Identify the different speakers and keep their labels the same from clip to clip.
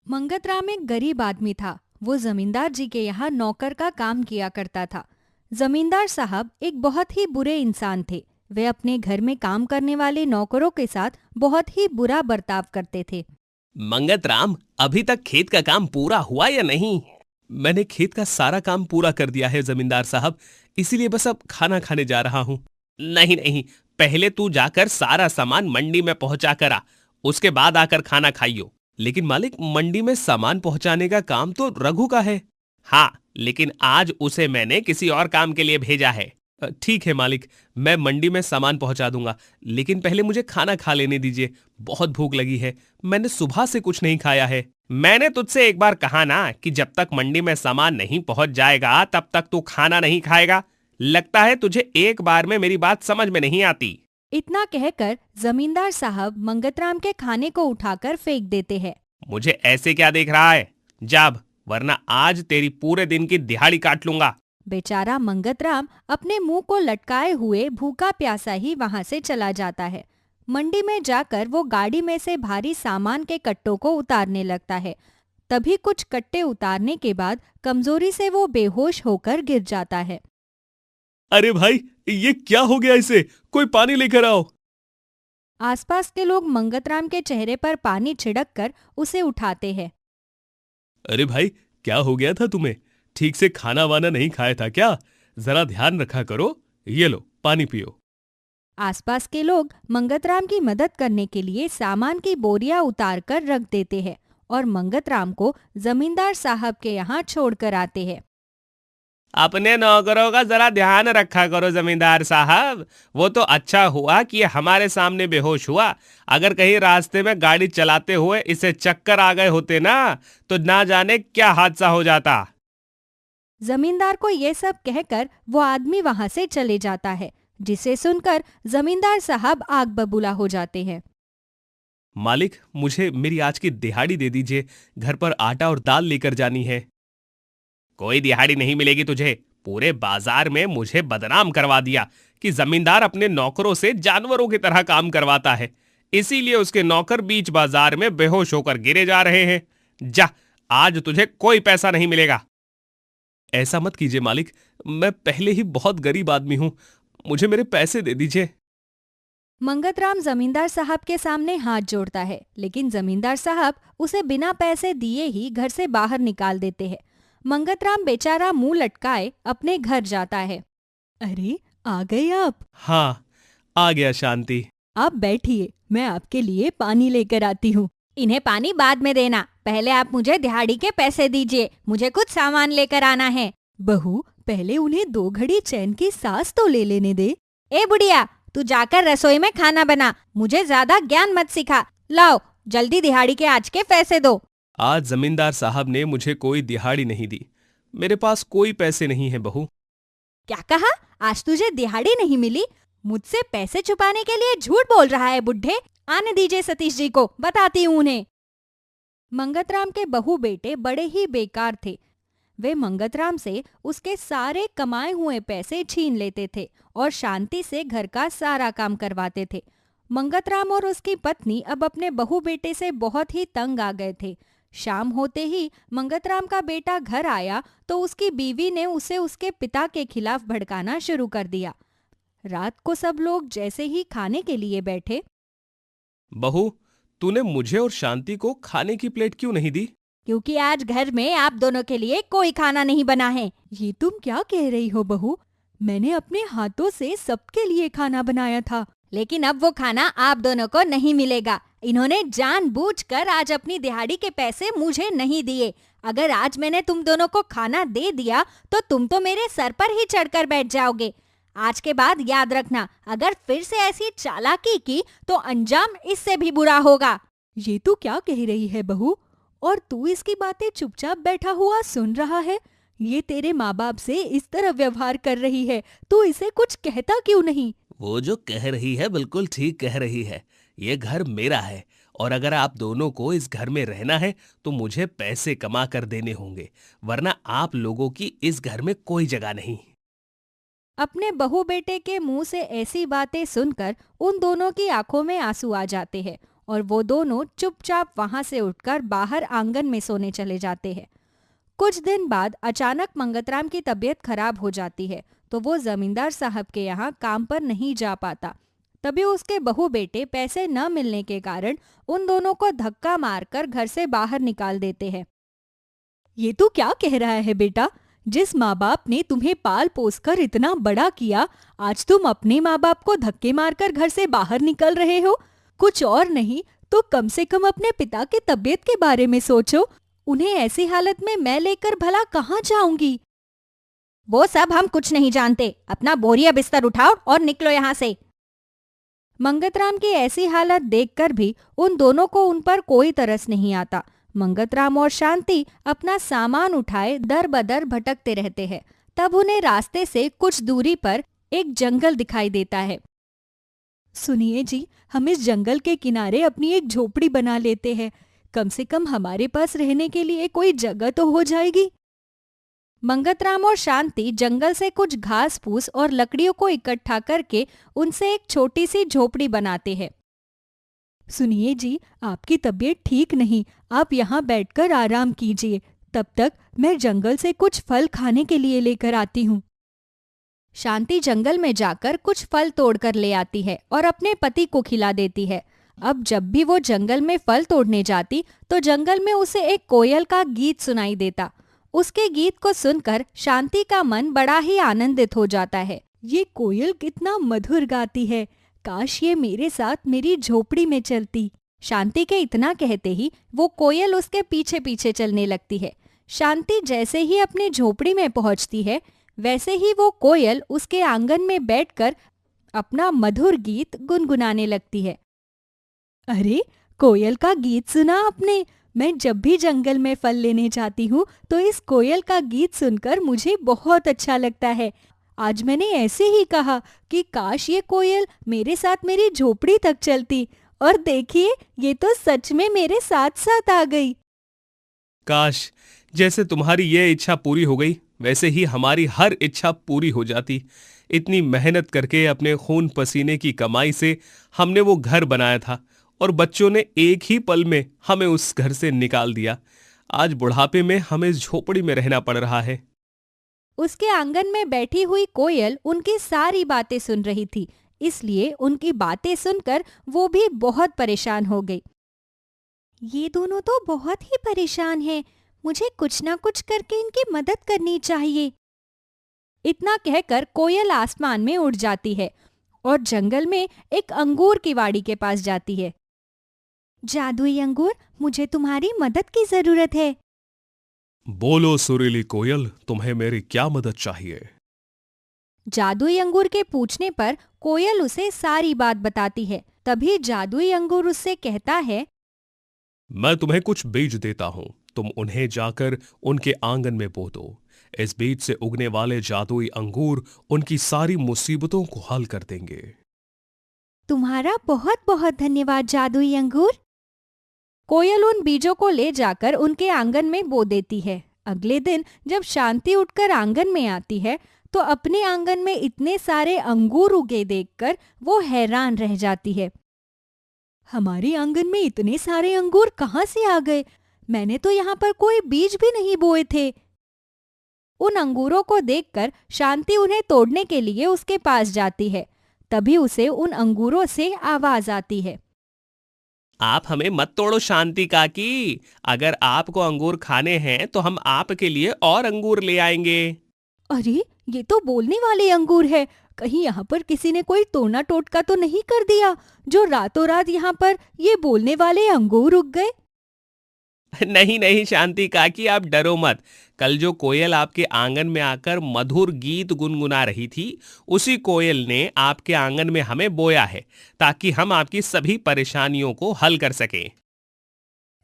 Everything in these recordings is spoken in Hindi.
Speaker 1: मंगतराम एक गरीब आदमी था। वो जमींदार जी के यहाँ नौकर का काम किया करता था। जमींदार साहब एक बहुत ही बुरे इंसान थे। वे अपने घर में काम करने वाले नौकरों के साथ बहुत ही बुरा बर्ताव करते थे।
Speaker 2: मंगत राम, अभी तक खेत का काम पूरा हुआ या नहीं? मैंने खेत का सारा काम पूरा कर दिया है जमींदार साहब, इसीलिए बस अब खाना खाने जा रहा हूँ। नहीं नहीं, पहले तू जाकर सारा सामान मंडी में पहुंचा कर आ, उसके बाद आकर खाना खाइयो। लेकिन मालिक, मंडी में सामान पहुंचाने का काम तो रघु का है। हाँ, लेकिन आज उसे मैंने किसी और काम के लिए भेजा है। ठीक है मालिक, मैं मंडी में सामान पहुंचा दूंगा, लेकिन पहले मुझे खाना खा लेने दीजिए। बहुत भूख लगी है, मैंने सुबह से कुछ नहीं खाया है। मैंने तुझसे एक बार कहा ना कि जब तक मंडी में सामान नहीं पहुंच जाएगा तब तक तू खाना नहीं खाएगा। लगता है तुझे एक बार में मेरी बात समझ में नहीं आती।
Speaker 1: इतना कहकर जमींदार साहब मंगतराम के खाने को उठाकर फेंक देते हैं।
Speaker 2: मुझे ऐसे क्या देख रहा है? जाब, वरना आज तेरी पूरे दिन की दिहाड़ी काट लूंगा।
Speaker 1: बेचारा मंगतराम अपने मुंह को लटकाए हुए भूखा प्यासा ही वहां से चला जाता है। मंडी में जाकर वो गाड़ी में से भारी सामान के कट्टों को उतारने लगता है। तभी कुछ कट्टे उतारने के बाद कमजोरी से वो बेहोश होकर गिर जाता है।
Speaker 2: अरे भाई, ये क्या हो गया इसे? कोई पानी लेकर आओ।
Speaker 1: आसपास के लोग मंगतराम के चेहरे पर पानी छिड़क कर उसे उठाते हैं।
Speaker 2: अरे भाई, क्या हो गया था तुम्हें? ठीक से खाना वाना नहीं खाया था क्या? जरा ध्यान रखा करो। ये लो, पानी पियो।
Speaker 1: आसपास के लोग मंगतराम की मदद करने के लिए सामान की बोरियां उतार कर रख देते हैं और मंगतराम को जमींदार साहब के यहाँ छोड़कर आते हैं।
Speaker 2: अपने नौकरों का जरा ध्यान रखा करो जमींदार साहब। वो तो अच्छा हुआ कि ये हमारे सामने बेहोश हुआ। अगर कहीं रास्ते में गाड़ी चलाते हुए इसे चक्कर आ गए होते ना, तो ना जाने क्या हादसा हो जाता।
Speaker 1: जमींदार को ये सब कहकर वो आदमी वहां से चले जाता है, जिसे सुनकर जमींदार साहब आग बबूला हो जाते हैं।
Speaker 2: मालिक, मुझे मेरी आज की दिहाड़ी दे दीजिए। घर पर आटा और दाल लेकर जानी है। कोई दिहाड़ी नहीं मिलेगी तुझे। पूरे बाजार में मुझे बदनाम करवा दिया कि जमींदार अपने नौकरों से जानवरों की तरह काम करवाता है, इसीलिए उसके नौकर बीच बाजार में बेहोश होकर गिरे जा रहे हैं। जा, आज तुझे कोई पैसा नहीं मिलेगा। ऐसा मत कीजिए मालिक, मैं पहले ही बहुत गरीब आदमी हूं। मुझे मेरे पैसे दे दीजिए।
Speaker 1: मंगतराम जमींदार साहब के सामने हाथ जोड़ता है, लेकिन जमींदार साहब उसे बिना पैसे दिए ही घर से बाहर निकाल देते हैं। मंगतराम बेचारा मुंह लटकाए अपने घर जाता है। अरे, आ गए आप?
Speaker 2: हाँ, आ गया शांति।
Speaker 1: आप बैठिए, मैं आपके लिए पानी लेकर आती हूँ। इन्हें पानी बाद में देना, पहले आप मुझे दिहाड़ी के पैसे दीजिए, मुझे कुछ सामान लेकर आना है। बहू, पहले उन्हें 2 घड़ी चैन की सांस तो ले लेने दे। ए बुढ़िया, तू जाकर रसोई में खाना बना, मुझे ज्यादा ज्ञान मत सिखा। लाओ, जल्दी दिहाड़ी के आज के पैसे दो।
Speaker 2: आज जमींदार साहब ने मुझे कोई दिहाड़ी नहीं दी। मेरे पास कोई पैसे नहीं है बहू।
Speaker 1: क्या कहा? आज तुझे दिहाड़ी नहीं मिली? मुझसे पैसे छुपाने के लिए झूठ बोल रहा है बुढ़े। आने दीजिए सतीश जी को, बताती हूँ उन्हें। मंगतराम के बहू बेटे बड़े ही बेकार थे। वे मंगतराम से उसके सारे कमाए हुए पैसे छीन लेते थे और शांति से घर का सारा काम करवाते थे। मंगतराम और उसकी पत्नी अब अपने बहू बेटे से बहुत ही तंग आ गए थे। शाम होते ही मंगतराम का बेटा घर आया तो उसकी बीवी ने उसे उसके पिता के खिलाफ भड़काना शुरू कर दिया। रात को सब लोग जैसे ही खाने के लिए बैठे।
Speaker 2: बहू, तूने मुझे और शांति को खाने की प्लेट क्यों नहीं दी?
Speaker 1: क्योंकि आज घर में आप दोनों के लिए कोई खाना नहीं बना है। ये तुम क्या कह रही हो बहू? मैंने अपने हाथों से सबके लिए खाना बनाया था। लेकिन अब वो खाना आप दोनों को नहीं मिलेगा। इन्होंने जानबूझकर आज अपनी दिहाड़ी के पैसे मुझे नहीं दिए। अगर आज मैंने तुम दोनों को खाना दे दिया तो तुम तो मेरे सर पर ही चढ़कर बैठ जाओगे। आज के बाद याद रखना, अगर फिर से ऐसी चालाकी की तो अंजाम इससे भी बुरा होगा। ये तू क्या कह रही है बहू? और तू इसकी बातें चुपचाप बैठा हुआ सुन रहा है? ये तेरे माँ बाप से इस तरह व्यवहार कर रही है, तू इसे कुछ कहता क्यों नहीं?
Speaker 2: वो जो कह रही है बिल्कुल ठीक कह रही है। ये घर मेरा है और अगर आप दोनों को इस घर में रहना है तो मुझे पैसे कमा कर देने होंगे, वरना आप लोगों की इस घर में कोई जगह नहीं।
Speaker 1: अपने बहू बेटे के मुंह से ऐसी बातें सुनकर उन दोनों की आंखों में आंसू आ जाते हैं और वो दोनों चुपचाप वहां से उठकर बाहर आंगन में सोने चले जाते हैं। कुछ दिन बाद अचानक मंगतराम की तबीयत खराब हो जाती है, तो वो जमींदार साहब के यहाँ काम पर नहीं जा पाता। तभी उसके बहू बेटे पैसे न मिलने के कारण उन दोनों को धक्का मारकर घर से बाहर निकाल देते हैं। ये तू क्या कह रहा है बेटा? जिस माँ बाप ने तुम्हें पाल पोस कर इतना बड़ा किया, आज तुम अपने माँ बाप को धक्के मारकर घर से बाहर निकल रहे हो। कुछ और नहीं तो कम से कम अपने पिता की तबीयत के बारे में सोचो। उन्हें ऐसी हालत में मैं लेकर भला कहाँ जाऊंगी? वो सब हम कुछ नहीं जानते। अपना बोरिया बिस्तर उठाओ और निकलो यहाँ से। मंगतराम की ऐसी हालत देखकर भी उन दोनों को उन पर कोई तरस नहीं आता। मंगतराम और शांति अपना सामान उठाए दर बदर भटकते रहते हैं। तब उन्हें रास्ते से कुछ दूरी पर एक जंगल दिखाई देता है। सुनिए जी, हम इस जंगल के किनारे अपनी एक झोपड़ी बना लेते हैं। कम से कम हमारे पास रहने के लिए कोई जगह तो हो जाएगी। मंगतराम और शांति जंगल से कुछ घास फूस और लकड़ियों को इकट्ठा करके उनसे एक छोटी सी झोपड़ी बनाते हैं। सुनिए जी, आपकी तबीयत ठीक नहीं, आप यहाँ बैठकर आराम कीजिए। तब तक मैं जंगल से कुछ फल खाने के लिए लेकर आती हूँ। शांति जंगल में जाकर कुछ फल तोड़कर ले आती है और अपने पति को खिला देती है। अब जब भी वो जंगल में फल तोड़ने जाती तो जंगल में उसे एक कोयल का गीत सुनाई देता। उसके गीत को सुनकर शांति का मन बड़ा ही आनंदित हो जाता है। ये कोयल कितना मधुर गाती है, काश ये मेरे साथ मेरी झोपड़ी में चलती। शांति के इतना कहते ही वो कोयल उसके पीछे पीछे चलने लगती है। शांति जैसे ही अपनी झोपड़ी में पहुंचती है, वैसे ही वो कोयल उसके आंगन में बैठकर अपना मधुर गीत गुनगुनाने लगती है। अरे, कोयल का गीत सुना आपने? मैं जब भी जंगल में फल लेने जाती हूँ तो इस कोयल का गीत सुनकर मुझे बहुत अच्छा लगता है। आज मैंने ऐसे ही कहा कि काश ये कोयल मेरे साथ मेरी झोपड़ी तक चलती, और देखिए ये तो सच में मेरे साथ साथ आ गई।
Speaker 2: काश जैसे तुम्हारी ये इच्छा पूरी हो गई, वैसे ही हमारी हर इच्छा पूरी हो जाती। इतनी मेहनत करके अपने खून पसीने की कमाई से हमने वो घर बनाया था और बच्चों ने एक ही पल में हमें उस घर से निकाल दिया। आज बुढ़ापे में हमें झोपड़ी में रहना पड़ रहा है।
Speaker 1: उसके आंगन में बैठी हुई कोयल उनकी सारी बातें सुन रही थी, इसलिए उनकी बातें सुनकर वो भी बहुत परेशान हो गई। ये दोनों तो बहुत ही परेशान हैं, मुझे कुछ ना कुछ करके इनकी मदद करनी चाहिए। इतना कहकर कोयल आसमान में उड़ जाती है और जंगल में एक अंगूर की वाड़ी के पास जाती है। जादुई अंगूर, मुझे तुम्हारी मदद की जरूरत है।
Speaker 2: बोलो सुरीली कोयल, तुम्हें मेरी क्या मदद चाहिए?
Speaker 1: जादुई अंगूर के पूछने पर कोयल उसे सारी बात बताती है। तभी जादुई अंगूर उससे कहता है,
Speaker 2: मैं तुम्हें कुछ बीज देता हूं, तुम उन्हें जाकर उनके आंगन में बो दो। इस बीज से उगने वाले जादुई अंगूर उनकी सारी मुसीबतों को हल कर देंगे।
Speaker 1: तुम्हारा बहुत बहुत धन्यवाद जादुई अंगूर। कोयल उन बीजों को ले जाकर उनके आंगन में बो देती है। अगले दिन जब शांति उठकर आंगन में आती है तो अपने आंगन में इतने सारे अंगूर उगे देखकर वो हैरान रह जाती है। हमारे आंगन में इतने सारे अंगूर कहाँ से आ गए? मैंने तो यहाँ पर कोई बीज भी नहीं बोए थे। उन अंगूरों को देखकर शांति उन्हें तोड़ने के लिए उसके पास जाती है। तभी उसे उन अंगूरों से आवाज आती है,
Speaker 2: आप हमें मत तोड़ो शांति काकी, अगर आपको अंगूर खाने हैं तो हम आपके लिए और अंगूर ले आएंगे।
Speaker 1: अरे, ये तो बोलने वाले अंगूर है। कहीं यहाँ पर किसी ने कोई तोड़ना टोटका तो नहीं कर दिया जो रातों रात यहाँ पर ये बोलने वाले अंगूर उग गए?
Speaker 2: नहीं नहीं शांति काकी, आप डरो मत। कल जो कोयल आपके आंगन में आकर मधुर गीत गुनगुना रही थी, उसी कोयल ने आपके आंगन में हमें बोया है ताकि हम आपकी सभी परेशानियों को हल कर सकें।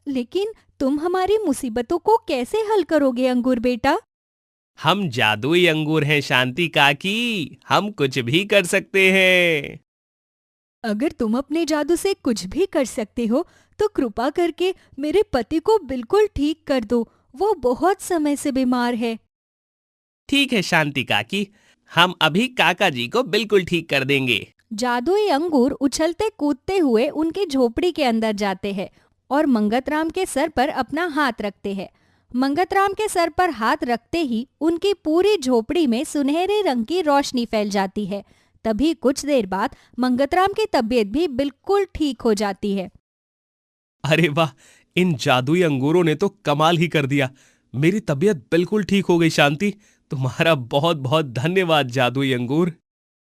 Speaker 1: लेकिन तुम हमारी मुसीबतों को कैसे हल करोगे अंगूर बेटा?
Speaker 2: हम जादुई अंगूर हैं शांति काकी, हम कुछ भी कर सकते हैं।
Speaker 1: अगर तुम अपने जादू से कुछ भी कर सकते हो तो कृपा करके मेरे पति को बिल्कुल ठीक कर दो, वो बहुत समय से बीमार है।
Speaker 2: ठीक है शांति काकी, हम अभी काका जी को बिल्कुल ठीक कर देंगे।
Speaker 1: जादुई अंगूर उछलते कूदते हुए उनकी झोपड़ी के अंदर जाते हैं और मंगतराम के सर पर अपना हाथ रखते हैं। मंगतराम के सर पर हाथ रखते ही उनकी पूरी झोपड़ी में सुनहरे रंग की रोशनी फैल जाती है। तभी कुछ देर बाद मंगतराम की तबीयत भी बिल्कुल ठीक हो जाती है।
Speaker 2: अरे वाह, इन जादुई अंगूरों ने तो कमाल ही कर दिया। मेरी तबीयत बिल्कुल ठीक हो गई शांति। तुम्हारा बहुत बहुत धन्यवाद जादुई अंगूर।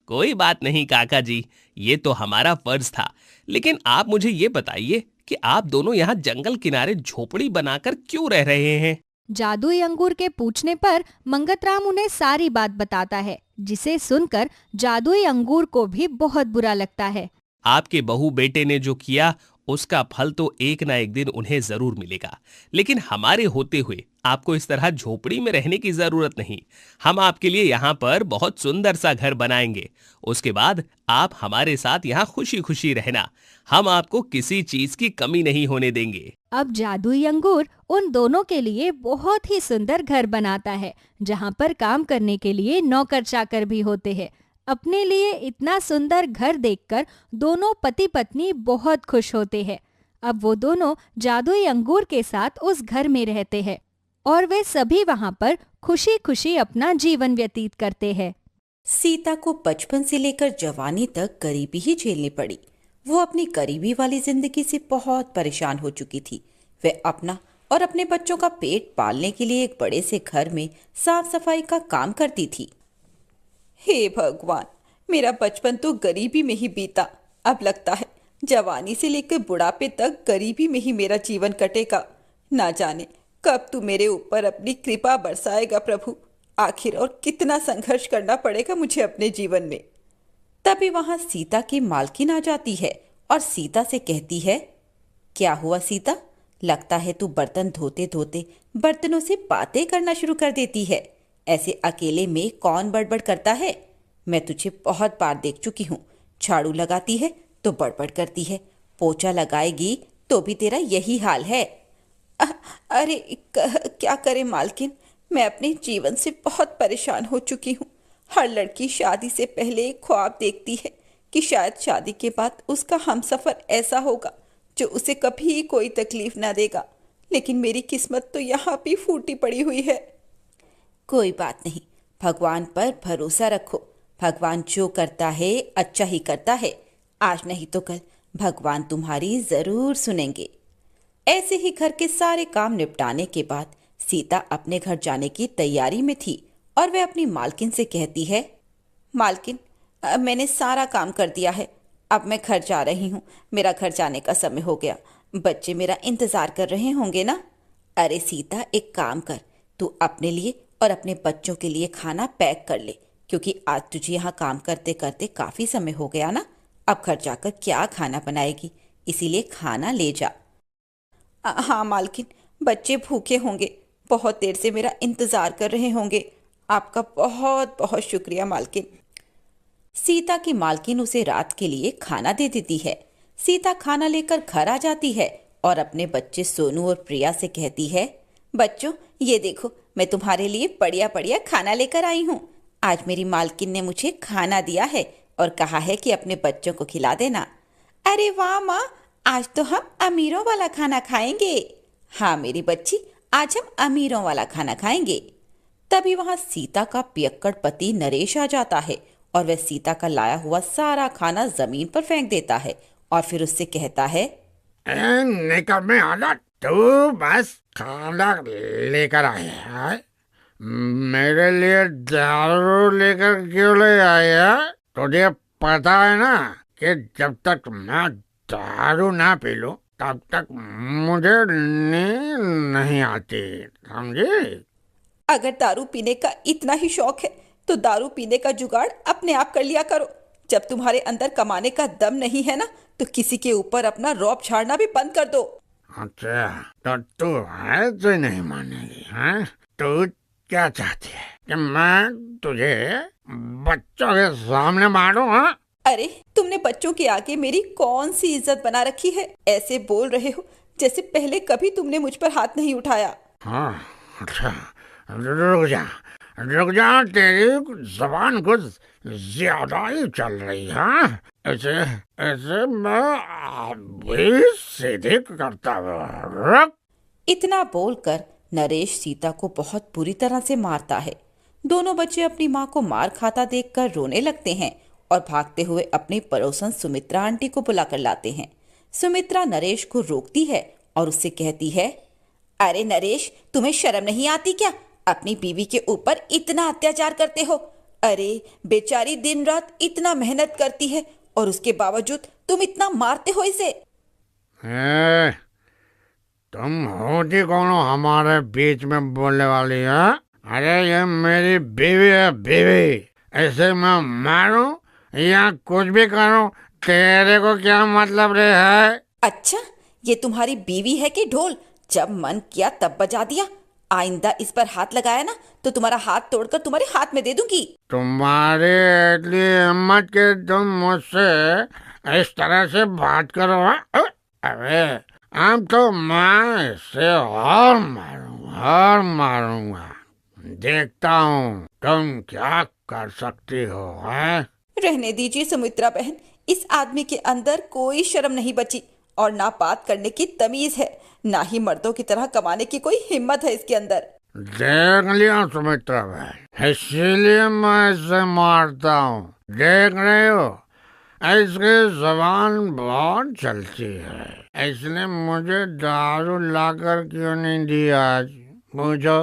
Speaker 2: कोई बात नहीं काका जी, ये तो हमारा फर्ज था। लेकिन आप मुझे ये बताइए कि आप दोनों यहाँ जंगल किनारे झोपड़ी बनाकर क्यों रह रहे हैं?
Speaker 1: जादुई अंगूर के पूछने पर मंगतराम उन्हें सारी बात बताता है, जिसे सुनकर जादुई अंगूर को भी बहुत बुरा लगता है।
Speaker 2: आपके बहू बेटे ने जो किया उसका फल तो एक ना एक दिन उन्हें जरूर मिलेगा, लेकिन हमारे होते हुए आपको इस तरह झोपड़ी में रहने की जरूरत नहीं। हम आपके लिए यहाँ पर बहुत सुंदर सा घर बनाएंगे। उसके बाद आप हमारे साथ यहाँ खुशी खुशी रहना। हम आपको किसी चीज की कमी नहीं होने देंगे।
Speaker 1: अब जादुई अंगूर उन दोनों के लिए बहुत ही सुंदर घर बनाता है, जहाँ पर काम करने के लिए नौकर चाकर भी होते हैं। अपने लिए इतना सुंदर घर देखकर दोनों पति पत्नी बहुत खुश होते हैं। अब वो दोनों जादुई अंगूर के साथ उस घर में रहते हैं और वे सभी वहाँ पर खुशी खुशी अपना जीवन व्यतीत करते हैं।
Speaker 3: सीता को बचपन से लेकर जवानी तक गरीबी ही झेलनी पड़ी। वो अपनी गरीबी वाली जिंदगी से बहुत परेशान हो चुकी थी। वह अपना और अपने बच्चों का पेट पालने के लिए एक बड़े से घर में साफ सफाई का काम करती थी। हे भगवान, मेरा बचपन तो गरीबी में ही बीता। अब लगता है जवानी से लेकर बुढ़ापे तक गरीबी में ही मेरा जीवन कटेगा। ना जाने कब तू मेरे ऊपर अपनी कृपा बरसाएगा प्रभु। आखिर और कितना संघर्ष करना पड़ेगा मुझे अपने जीवन में। तभी वहां सीता की मालकिन आ जाती है और सीता से कहती है, क्या हुआ सीता? लगता है तू बर्तन धोते धोते बर्तनों से बातें करना शुरू कर देती है। ऐसे अकेले में कौन बड़बड़ करता है? मैं तुझे बहुत बार देख चुकी हूँ। झाड़ू लगाती है तो बड़बड़ करती है, पोछा लगाएगी तो भी तेरा यही हाल है। अरे क्या करे मालकिन, मैं अपने जीवन से बहुत परेशान हो चुकी हूँ। हर लड़की शादी से पहले एक ख्वाब देखती है कि शायद शादी के बाद उसका हमसफर ऐसा होगा जो उसे कभी कोई तकलीफ ना देगा, लेकिन मेरी किस्मत तो यहाँ भी फूटी पड़ी हुई है। कोई बात नहीं, भगवान पर भरोसा रखो। भगवान जो करता है अच्छा ही करता है। आज नहीं तो कल भगवान तुम्हारी जरूर सुनेंगे। ऐसे ही घर के सारे काम निपटाने के बाद सीता अपने घर जाने की तैयारी में थी और वह अपनी मालकिन से कहती है, मालकिन, मैंने सारा काम कर दिया है। अब मैं घर जा रही हूँ। मेरा घर जाने का समय हो गया। बच्चे मेरा इंतजार कर रहे होंगे ना? अरे सीता, एक काम कर, तू अपने लिए और अपने बच्चों के लिए खाना पैक कर ले, क्योंकि आज तुझे यहाँ काम करते करते काफ़ी समय हो गया ना। अब घर जाकर क्या खाना बनाएगी, इसीलिए खाना ले जा। हाँ मालकिन, बच्चे भूखे होंगे, बहुत देर से मेरा इंतज़ार कर रहे होंगे। आपका बहुत बहुत शुक्रिया मालकिन। सीता की मालकिन उसे रात के लिए खाना दे देती है। सीता खाना लेकर घर आ जाती है और अपने बच्चे सोनू और प्रिया से कहती है, बच्चों ये देखो, मैं तुम्हारे लिए बढ़िया बढ़िया खाना लेकर आई हूँ। आज मेरी मालकिन ने मुझे खाना दिया है और कहा है कि अपने बच्चों को खिला देना। अरे वाह माँ, आज तो हम अमीरों वाला खाना खाएंगे। हाँ मेरी बच्ची, आज हम अमीरों वाला खाना खाएंगे। तभी वहां सीता का पियक्कड़ पति नरेश आ जाता है और वह सीता का लाया हुआ सारा खाना जमीन पर फेंक देता है और फिर उससे कहता है,
Speaker 4: निकल में आना, तू बस खाना लेकर आया है, मेरे लिए दारू लेकर क्यों ले आया? तुझे पता है ना कि जब तक मैं दारू ना पी लूं तब तक मुझे नींद नहीं आती, समझी?
Speaker 3: अगर दारू पीने का इतना ही शौक है तो दारू पीने का जुगाड़ अपने आप कर लिया करो। जब तुम्हारे अंदर कमाने का दम नहीं है ना, तो किसी के ऊपर अपना रौब झाड़ना भी बंद कर दो।
Speaker 4: अच्छा, तो तू ऐसे नहीं मानेगी, हैं? तू क्या चाहती है कि मैं तुझे बच्चों के सामने मारूं? हाँ?
Speaker 3: अरे तुमने बच्चों के आगे मेरी कौन सी इज्जत बना रखी है? ऐसे बोल रहे हो जैसे पहले कभी तुमने मुझ पर हाथ नहीं उठाया।
Speaker 4: हाँ, अच्छा, रुक जा, रुक जा, तेरी जबान कुछ ज्यादा ही चल रही है। ऐसे ऐसे मैं अभी सीधे करता हूँ, रुक।
Speaker 3: इतना बोलकर नरेश सीता को बहुत बुरी तरह से मारता है। दोनों बच्चे अपनी माँ को मार खाता देखकर रोने लगते हैं और भागते हुए अपनी पड़ोसन सुमित्रा आंटी को बुलाकर लाते हैं। सुमित्रा नरेश को रोकती है और उससे कहती है, अरे नरेश, तुम्हें शर्म नहीं आती क्या? अपनी बीवी के ऊपर इतना अत्याचार करते हो। अरे बेचारी दिन रात इतना मेहनत करती है और उसके बावजूद तुम इतना मारते हो इसे।
Speaker 4: तुम होती कौन हो हमारे बीच में बोलने वाली है? अरे ये मेरी बीवी है, बीवी। ऐसे मैं मारूं या कुछ भी करूं, तेरे को क्या मतलब रे है?
Speaker 3: अच्छा, ये तुम्हारी बीवी है कि ढोल? जब मन किया तब बजा दिया। आइंदा इस पर हाथ लगाया ना तो तुम्हारा हाथ तोड़कर तुम्हारे हाथ में दे दूंगी।
Speaker 4: तुम्हारी इतनी हिम्मत के तुम मुझसे इस तरह से बात करो, हाँ? अरे अब तो मैं इसे और मारूंगा। देखता हूँ तुम क्या कर सकती हो, हैं?
Speaker 3: रहने दीजिए सुमित्रा बहन, इस आदमी के अंदर कोई शर्म नहीं बची और ना बात करने की तमीज है, ना ही मर्दों की तरह कमाने की कोई हिम्मत है इसके अंदर।
Speaker 4: देख लिया सुमित्रा बहन, इसीलिए मैं इसे मारता हूँ। देख रहे हो, इसकी जबान बहुत चलती है। इसने मुझे दारू लाकर क्यों नहीं दी आज? पूछो,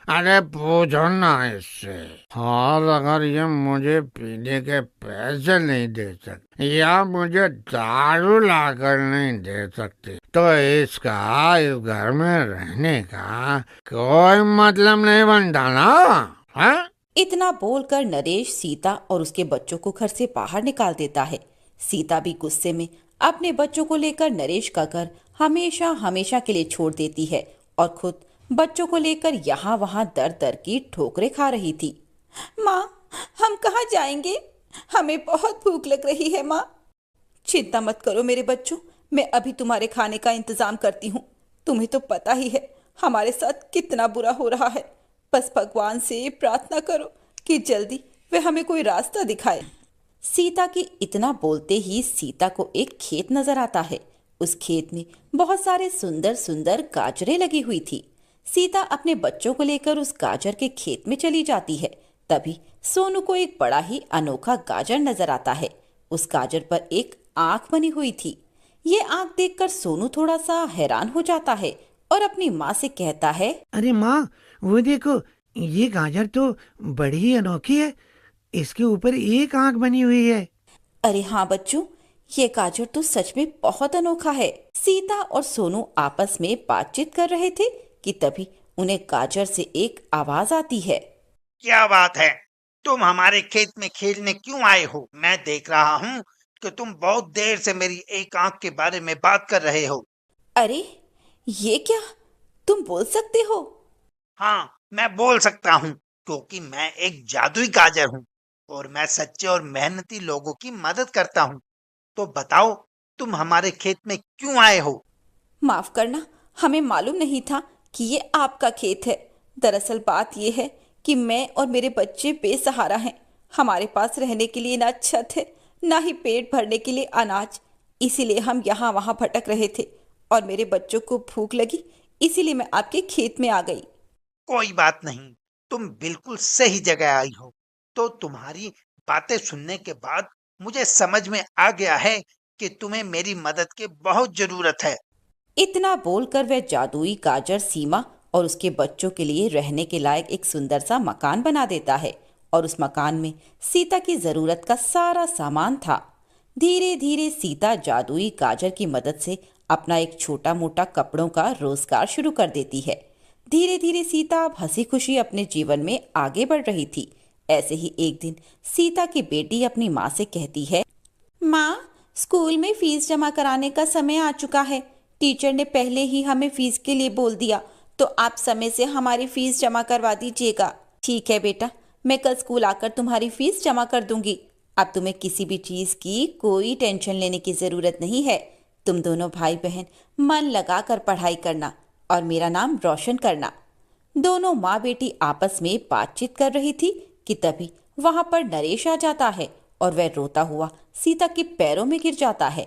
Speaker 4: अरे पूछो ना इससे। और अगर ये मुझे पीने के पैसे नहीं दे सकती या मुझे दारू लाकर नहीं दे सकती तो इसका इस घर में रहने का कोई मतलब नहीं बनता ना, है?
Speaker 3: इतना बोलकर नरेश सीता और उसके बच्चों को घर से बाहर निकाल देता है। सीता भी गुस्से में अपने बच्चों को लेकर नरेश का घर हमेशा हमेशा के लिए छोड़ देती है और खुद बच्चों को लेकर यहाँ वहाँ दर दर की ठोकरें खा रही थी। माँ, हम कहाँ जाएंगे? हमें बहुत भूख लग रही है माँ। चिंता मत करो मेरे बच्चों, मैं अभी तुम्हारे खाने का इंतजाम करती हूँ। तुम्हें तो पता ही है हमारे साथ कितना बुरा हो रहा है। बस भगवान से प्रार्थना करो कि जल्दी वे हमें कोई रास्ता दिखाए। सीता की इतना बोलते ही सीता को एक खेत नजर आता है। उस खेत में बहुत सारे सुंदर सुंदर गाजरें लगी हुई थी। सीता अपने बच्चों को लेकर उस गाजर के खेत में चली जाती है। तभी सोनू को एक बड़ा ही अनोखा गाजर नजर आता है। उस गाजर पर एक आंख बनी हुई थी। ये आंख देखकर सोनू थोड़ा सा हैरान हो जाता है और अपनी माँ से कहता है,
Speaker 5: अरे माँ, वो देखो, ये गाजर तो बड़ी ही अनोखी है। इसके ऊपर एक आंख बनी हुई है।
Speaker 3: अरे हाँ बच्चों, ये गाजर तो सच में बहुत अनोखा है। सीता और सोनू आपस में बातचीत कर रहे थे कि तभी उन्हें गाजर से एक आवाज आती है।
Speaker 6: क्या बात है? तुम हमारे खेत में खेलने क्यों आए हो? मैं देख रहा हूँ कि तुम बहुत देर से मेरी एक आंख के बारे में बात कर रहे हो।
Speaker 3: अरे ये क्या, तुम बोल सकते हो?
Speaker 6: हाँ, मैं बोल सकता हूँ क्योंकि मैं एक जादुई गाजर हूँ और मैं सच्चे और मेहनती लोगों की मदद करता हूँ। तो बताओ, तुम हमारे खेत में क्यों आए हो?
Speaker 3: माफ करना, हमें मालूम नहीं था कि ये आपका खेत है। दरअसल बात ये है कि मैं और मेरे बच्चे बेसहारा हैं। हमारे पास रहने के लिए ना छत है, ना ही पेट भरने के लिए अनाज। इसीलिए हम यहाँ वहाँ भटक रहे थे और मेरे बच्चों को भूख लगी, इसीलिए मैं आपके खेत में आ गई।
Speaker 6: कोई बात नहीं, तुम बिल्कुल सही जगह आई हो। तो तुम्हारी बातें सुनने के बाद मुझे समझ में आ गया है कि तुम्हें मेरी मदद की बहुत जरूरत है।
Speaker 3: इतना बोलकर वह जादुई गाजर सीमा और उसके बच्चों के लिए रहने के लायक एक सुंदर सा मकान बना देता है और उस मकान में सीता की जरूरत का सारा सामान था। धीरे धीरे सीता जादुई गाजर की मदद से अपना एक छोटा मोटा कपड़ों का रोजगार शुरू कर देती है। धीरे धीरे सीता अब हंसी खुशी अपने जीवन में आगे बढ़ रही थी। ऐसे ही एक दिन सीता की बेटी अपनी माँ से कहती है, माँ, स्कूल में फीस जमा कराने का समय आ चुका है। टीचर ने पहले ही हमें फीस के लिए बोल दिया, तो आप समय से हमारी फीस जमा करवा दीजिएगा। ठीक है बेटा, मैं कल स्कूल आकर तुम्हारी फीस जमा कर दूंगी। अब तुम्हें किसी भी चीज की कोई टेंशन लेने की जरूरत नहीं है। तुम दोनों भाई बहन मन लगा कर पढ़ाई करना और मेरा नाम रोशन करना। दोनों माँ बेटी आपस में बातचीत कर रही थी कि तभी वहां पर नरेश आ जाता है और वह रोता हुआ सीता के पैरों में गिर जाता है।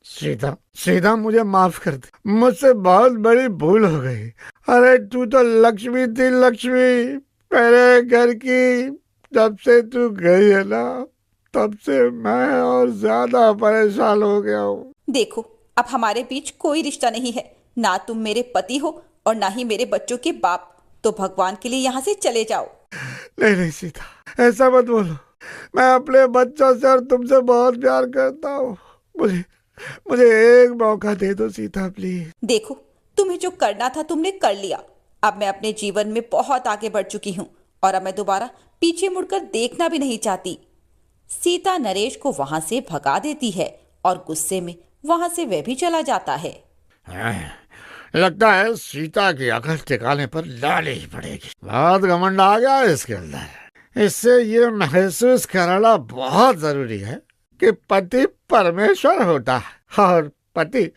Speaker 4: सीता, सीता मुझे माफ कर दे, मुझसे बहुत बड़ी भूल हो गई। अरे तू तो लक्ष्मी थी, लक्ष्मी मेरे घर की। जब से तू गई है ना, तब से मैं और ज्यादा परेशान हो गया हूँ।
Speaker 3: देखो, अब हमारे बीच कोई रिश्ता नहीं है, ना तुम मेरे पति हो और ना ही मेरे बच्चों के बाप। तो भगवान के लिए यहाँ से चले जाओ।
Speaker 4: नहीं नहीं सीता, ऐसा मत बोलो। मैं अपने बच्चों से और तुमसे बहुत प्यार करता हूँ। मुझे मुझे एक मौका दे दो सीता, प्लीज।
Speaker 3: देखो, तुम्हें जो करना था तुमने कर लिया। अब मैं अपने जीवन में बहुत आगे बढ़ चुकी हूँ और अब मैं दोबारा पीछे मुड़कर देखना भी नहीं चाहती। सीता नरेश को वहां से भगा देती है और गुस्से में वहां से वह भी चला जाता है।
Speaker 4: लगता है सीता की अकल ठिकाने पर लानी ही पड़ेगी। बहुत घमंड आ गया है इसके अंदर। इससे ये महसूस कराना बहुत जरूरी है कि पति परमेश्वर होता है और पति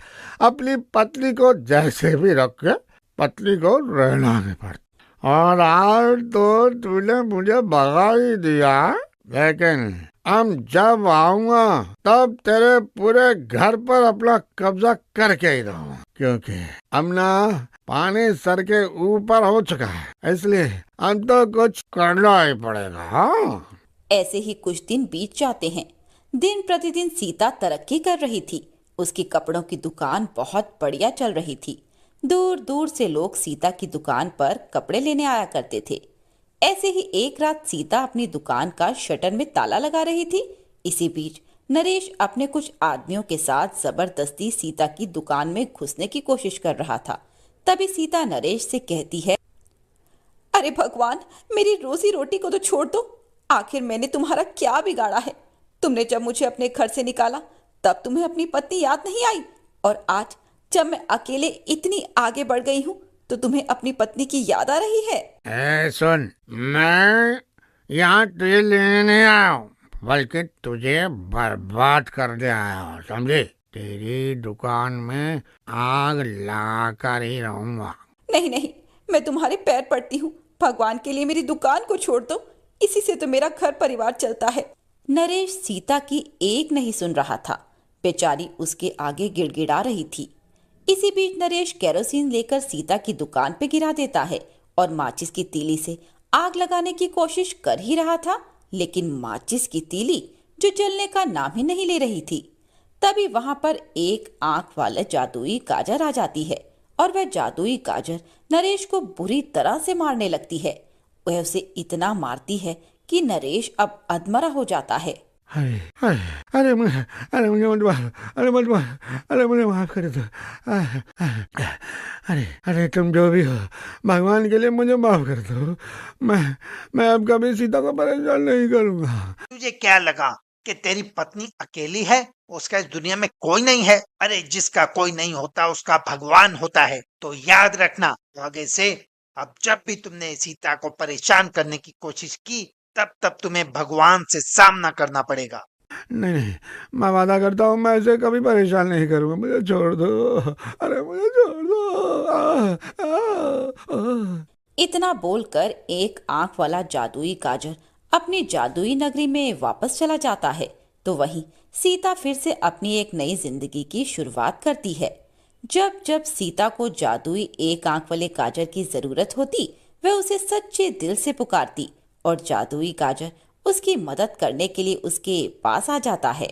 Speaker 4: अपनी पत्नी को जैसे भी रखे पत्नी को रहना नहीं पड़ता। और आज तो तूने मुझे भगा ही दिया, लेकिन हम जब आऊंगा तब तेरे पूरे घर पर अपना कब्जा करके ही रहूंगा, क्योंकि अब ना पानी सर के ऊपर हो चुका है, इसलिए हम तो कुछ करना ही पड़ेगा। हाँ,
Speaker 3: ऐसे ही कुछ दिन बीत जाते हैं। दिन प्रतिदिन सीता तरक्की कर रही थी। उसकी कपड़ों की दुकान बहुत बढ़िया चल रही थी। दूर दूर से लोग सीता की दुकान पर कपड़े लेने आया करते थे। ऐसे ही एक रात सीता अपनी दुकान का शटर में ताला लगा रही थी। इसी बीच नरेश अपने कुछ आदमियों के साथ जबरदस्ती सीता की दुकान में घुसने की कोशिश कर रहा था। तभी सीता नरेश से कहती है, अरे भगवान, मेरी रोजी रोटी को तो छोड़ दो। आखिर मैंने तुम्हारा क्या बिगाड़ा है? तुमने जब मुझे अपने घर से निकाला तब तुम्हें अपनी पत्नी याद नहीं आई, और आज जब मैं अकेले इतनी आगे बढ़ गई हूँ तो तुम्हें अपनी पत्नी की याद आ रही है।
Speaker 4: सुन, मैं यहाँ तुझे लेने नहीं आया हूँ, बल्कि तुझे बर्बाद करने आया हूँ, समझे? तेरी दुकान में आग लगाकर ही रहूंगा।
Speaker 3: नहीं नहीं, मैं तुम्हारे पैर पड़ती हूँ, भगवान के लिए मेरी दुकान को छोड़ दो। इसी से तो मेरा घर परिवार चलता है। नरेश सीता की एक नहीं सुन रहा था। बेचारी उसके आगे गिड़गिड़ा रही थी। इसी बीच नरेश केरोसिन लेकर सीता की दुकान पे गिरा देता है और माचिस की तीली से आग लगाने की कोशिश कर ही रहा था, लेकिन माचिस की तीली जो जलने का नाम ही नहीं ले रही थी। तभी वहां पर एक आंख वाला जादुई गाजर आ जाती है और वह जादुई गाजर नरेश को बुरी तरह से मारने लगती है। वह उसे इतना मारती है कि नरेश अब अधमरा हो जाता है।
Speaker 4: अरे अरे अरे मुझे मत मारो, अरे मत मारो, अरे मुझे माफ कर दो। अरे अरे तुम जो भी हो, भगवान के लिए मुझे माफ कर दो। मैं अब कभी सीता को परेशान नहीं करूंगा।
Speaker 6: तुझे क्या लगा कि तेरी पत्नी अकेली है? उसका इस दुनिया में कोई नहीं है। अरे जिसका कोई नहीं होता उसका भगवान होता है। तो याद रखना, आगे से अब जब भी तुमने सीता को परेशान करने की कोशिश की तब तुम्हें भगवान से सामना करना पड़ेगा।
Speaker 4: नहीं नहीं, मैं वादा करता हूँ मैं इसे कभी परेशान नहीं करूंगा। मुझे छोड़ दो, अरे मुझे छोड़ दो।
Speaker 3: इतना बोलकर एक आंख वाला जादुई गाजर अपनी जादुई नगरी में वापस चला जाता है। तो वहीं सीता फिर से अपनी एक नई जिंदगी की शुरुआत करती है। जब जब सीता को जादुई एक आंख वाले गाजर की जरूरत होती, वह उसे सच्चे दिल से पुकारती और जादुई गाजर उसकी मदद करने के लिए उसके पास आ जाता है।